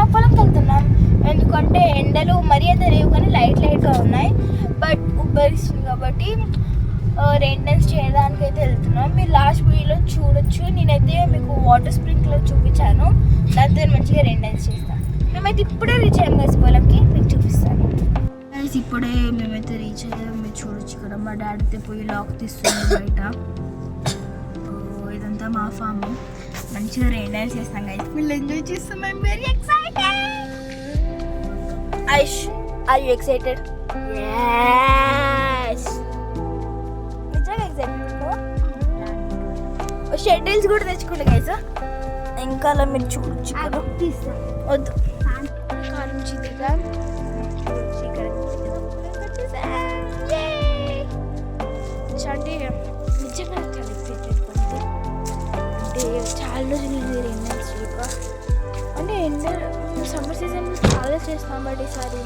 మా పొలంకి వెళ్తున్నాం. ఎందుకంటే ఎండలు మరీ అంత లేవు కానీ లైట్గా ఉన్నాయి. బట్ ఉబ్బరిస్తుంది కాబట్టి రెయిన్ డాన్స్ చేయడానికి అయితే వెళ్తున్నాం. మీరు లాస్ట్ వీడియోలో చూడొచ్చు. నేనైతే మీకు వాటర్ స్ప్రింక్లర్ చూపించాను. దాంతో మంచిగా రెయిన్ డాన్స్ చేస్తాను. మేమైతే ఇప్పుడే రీచ్ అయ్యాం గైస్ పొలంకి. మీకు చూపిస్తాను గైస్. ఇప్పుడే మేమైతే రీచ్ అయ్యాం. మీరు చూడొచ్చు ఇక్కడ మా డాడీ అయితే పోయి లాక్ తీస్తుంది బయట. ఇదంతా మా ఫామ్. మంచిగా రెయిన్ డాన్స్ చేస్తాం గైస్. ఫుల్ ఎంజాయ్ చేస్తాం. I'm very excited. Aish, are you excited? yes. నిజంగా ఎక్సైటెడ్. షెటిల్స్ కూడా తెచ్చుకోండి గైస్. ఇంకా అలా మీరు చూడొచ్చు. వద్దు కాలం చిదిగా అంటే నిజంగా చాలా ఎక్సైటెడ్. అంటే చాలా రోజులు ఎండ అంటే ఎండ సమ్మర్ సీజన్ చాలా చేస్తాం. బట్ ఈసారి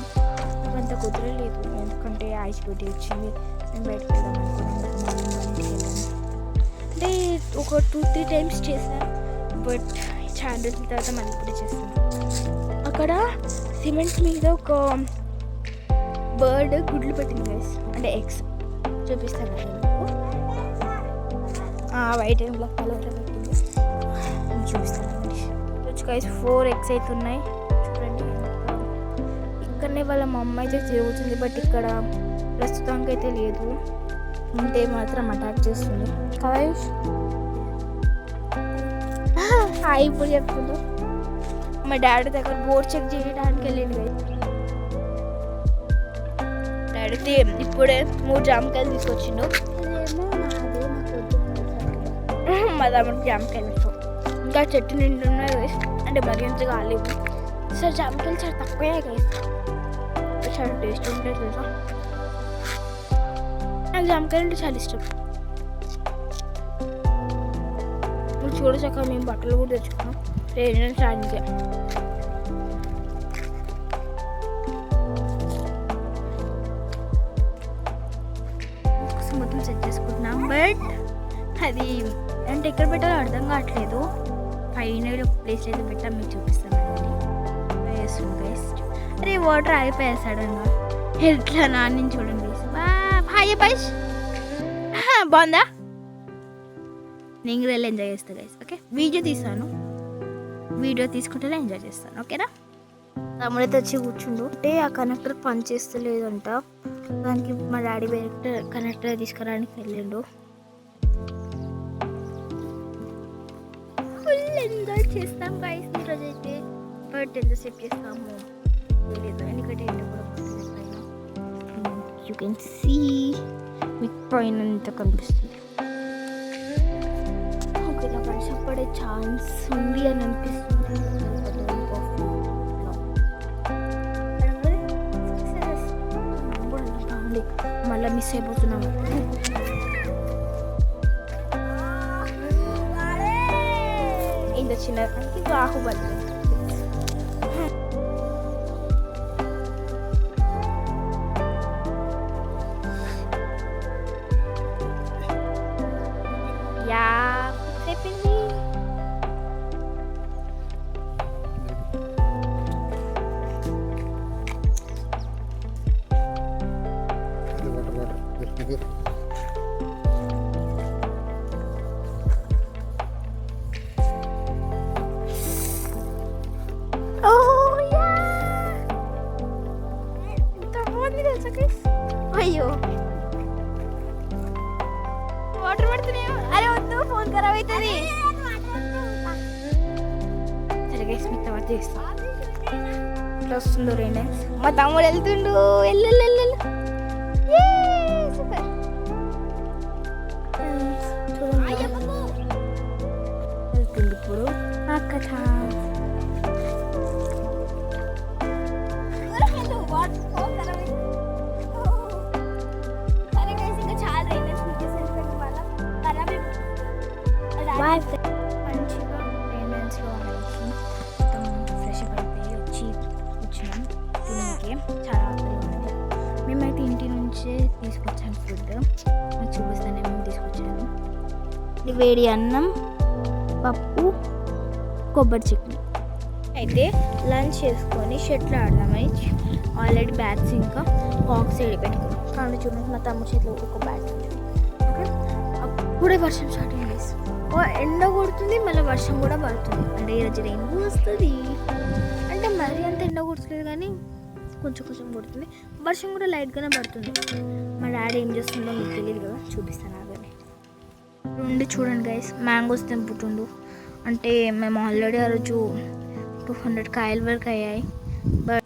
అంత కుదరలేదు. ఎందుకంటే ఐస్ పెట్టి వచ్చింది. మేము బయటకు వెళ్దాం అనుకున్నాం. అంటే ఒక 2-3 టైమ్స్ చేశాను. బట్ చాలా రోజుల తర్వాత మళ్ళీ ఇప్పుడు చేస్తాను. అక్కడ సిమెంట్ మీద ఒక బర్డ్ గుడ్లు పెట్టింది గైస్. అంటే ఎగ్స్ చూపిస్తాను మీకు. వైట్ అండ్ బ్లాక్ కలర్లో పెట్టింది. చూపిస్తానండి. గైస్ 4 eggs అయితే ఉన్నాయి. చూడండి. ఇక్కడనే వాళ్ళ మా అమ్మ అయితే తిరుగుతుంది. బట్ ఇక్కడ ప్రస్తుతానికి అయితే లేదు. ఉంటే మాత్రం అటాక్ చేస్తుంది. కైష్ హాయ్ ఇప్పుడు చెప్తుండ్రు. మా డాడీ దగ్గర బోర్డ్ చెక్ చేయడానికి వెళ్ళండి గైస్. డాడీ ఇప్పుడే 3 జామకాయలు తీసుకొచ్చిండు. మా తమ్ముడికి జామకాయలు ఇంకా చెట్టు నిండి ఉన్నాయి గైస్. అంటే మరీ అంతగా కాలేవు. సార్ జామకాయలు చాలా తక్కువే గైస్. చాలా టేస్ట్ ఉంటాయి తెలుసా. నాకు జామకాయలు అంటే చాలా ఇష్టం. ఇప్పుడు చూడచక్క మేము బట్టలు కూడా తెచ్చుకున్నాం. రెయిన్ డాన్స్ మొత్తం సెట్ చేసుకుంటున్నాం. బట్ అది అంటే ఎక్కడ పెట్టాలో అర్థం కావట్లేదు. ఫైనల్ ఒక ప్లేస్ అయితే పెట్టా మీకు చూపిస్తానండి. అరే వాటర్ అయిపోయా సడన్గా. ఎట్లా నాన్న చూడండి. హాయ్ పైష్ బాగుందా? నేను కూడా వెళ్ళి ఎంజాయ్ చేస్తాను గైస్. ఓకే వీడియో తీసాను. వీడియో తీసుకుంటేనే ఎంజాయ్ చేస్తాను. ఓకేనా? తమ్ముడైతే వచ్చి కూర్చుండు. అంటే ఆ కనెక్టర్ పని చేస్తలేదంట. దానికి మా డాడీ కనెక్టర్ తీసుకురావడానికి వెళ్ళిండు. ఫుల్ ఎంజాయ్ చేస్తాం గైస్ ఈరోజు అయితే. బట్ ఎంతసేపు చేస్తాము తెలియదు. ఎందుకంటే ఎండ కూడా పైన యూ కెన్ సీ మీకు పైన అంతా కనిపిస్తుంది. ఓకే నాకు వర్షం పడే ఛాన్స్ ఉంది అని అనిపిస్తుంది. మళ్ళీ మిస్ అయిపోతున్నాము. ఇంత చిన్న బాహుబలి చెప్పింది. అయ్యో వాటర్ పడుతున్నాయో. అరే వద్దు ఫోన్ ఖరాబ్ అవుతుంది. సరే గైస్ మీకు తర్వాత చేస్తా. ఇట్లా వస్తుందో రెయిన్ డాన్స్. మా తమ్ముడు వెళ్తుండు. వెళ్తుంది ఇప్పుడు అక్క మంచిగా రెయిన్ డాన్స్లో అనేసి మొత్తం ఫ్రెష్ అయిపోయి వచ్చి కూర్చున్నాం తినడానికి. చాలా ఆకలిగా ఉంది. మేమైతే ఇంటి నుంచే తీసుకొచ్చాను ఫుడ్. మీకు చూపిస్తాను మేము తీసుకొచ్చాను. ఇది వేడి అన్నం, పప్పు, కొబ్బరి చట్నీ. అయితే లంచ్ చేసుకొని షెట్లు ఆడదామని ఆల్రెడీ బ్యాగ్స్ ఇంకా బాక్స్ రెడీ పెట్టుకున్నాం. కానీ చూడండి మా తమ్ముడు చేతిలో ఒక బ్యాగ్ ఉంది. ఓకే, అప్పుడే వర్షం స్టార్ట్ అయింది. ఓ ఎండ కొడుతుంది, మళ్ళీ వర్షం కూడా పడుతుంది. అంటే ఈరోజు రెయిన్ వస్తుంది. అంటే మరీ అంత ఎండ కొడుతుంది కానీ కొంచెం కొంచెం కొడుతుంది. వర్షం కూడా లైట్గానే పడుతుంది. మా డాడీ ఏం చేస్తుందో మీకు తెలియదు కదా, చూపిస్తాను ఆగండి. రెండు చూడండి గైస్, మ్యాంగోస్ తెంపుతుండు. అంటే మేము ఆల్రెడీ ఆ రోజు 200 కాయల వరకు అయ్యాయి. బట్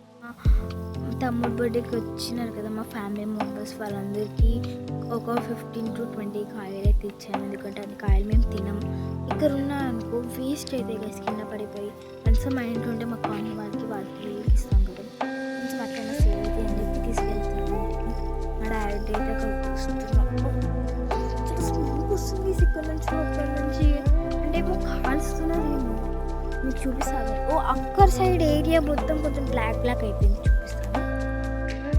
తమ్ముడు బర్త్డేకి వచ్చినారు కదా మా ఫ్యామిలీ మెంబర్స్, వాళ్ళందరికీ ఒక 15 to 20 కాయలు అయితే ఇచ్చాను. ఎందుకంటే అది కాయలు మేము తినాం. ఇక్కడ ఉన్నా అనుకో వేస్ట్ అయితే గైస్ కింద పడిపోయి. కనీసం మా ఇంట్లో ఉంటే మా కాలనీ వాళ్ళకి ఇస్తాం కదా, కొంచెం అట్లయినా సేవ్ అయితే అని చెప్పి తీసుకెళ్తాను. మా డాడీ అయితే అక్కడ వస్తున్నాం. చాలా స్మూత్ వస్తుంది ఇక్కడ నుంచి, అక్కడ నుంచి. అంటే ఏమో కాలుస్తున్నారు ఏమో, మీకు చూపిస్తాను. ఓ అక్కడ సైడ్ ఏరియా మొత్తం కొంచెం బ్లాక్ అయిపోయింది, చూపిస్తాను.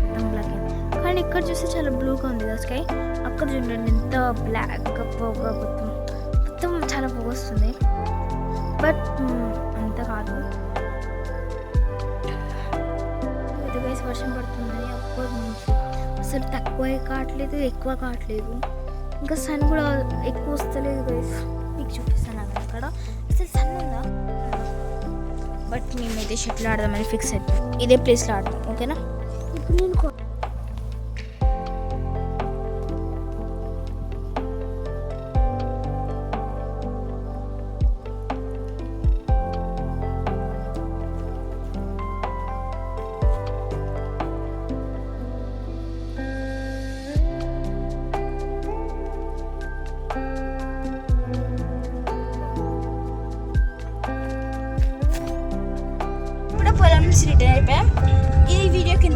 మొత్తం బ్లాక్ అయింది. కానీ ఇక్కడ చూస్తే చాలా బ్లూగా ఉంది కదా స్కై. అక్కడ చూడండి ఎంత బ్లాక్గా పొగ, మొత్తం చాలా పొగ వస్తుంది. బట్ అంత కాదు. ఇది వేసి వర్షం పడుతుందని అప్పటి నుంచి అసలు తక్కువ కావట్లేదు, ఎక్కువ కావట్లేదు. ఇంకా సన్ కూడా ఎక్కువ వస్తలేదు గైస్. మీకు చూపిస్తాను అక్కడ అసలు సన్ ఉందా. బట్ మేమైతే షటిల్ ఆడదామని ఫిక్స్ అయిపోయాం. ఇదే ప్లేస్లో ఆడదాం, ఓకేనా. ఇప్పుడు నేను పొలం నుంచి రిటర్న్ అయిపోయాం. ఈ వీడియో కింద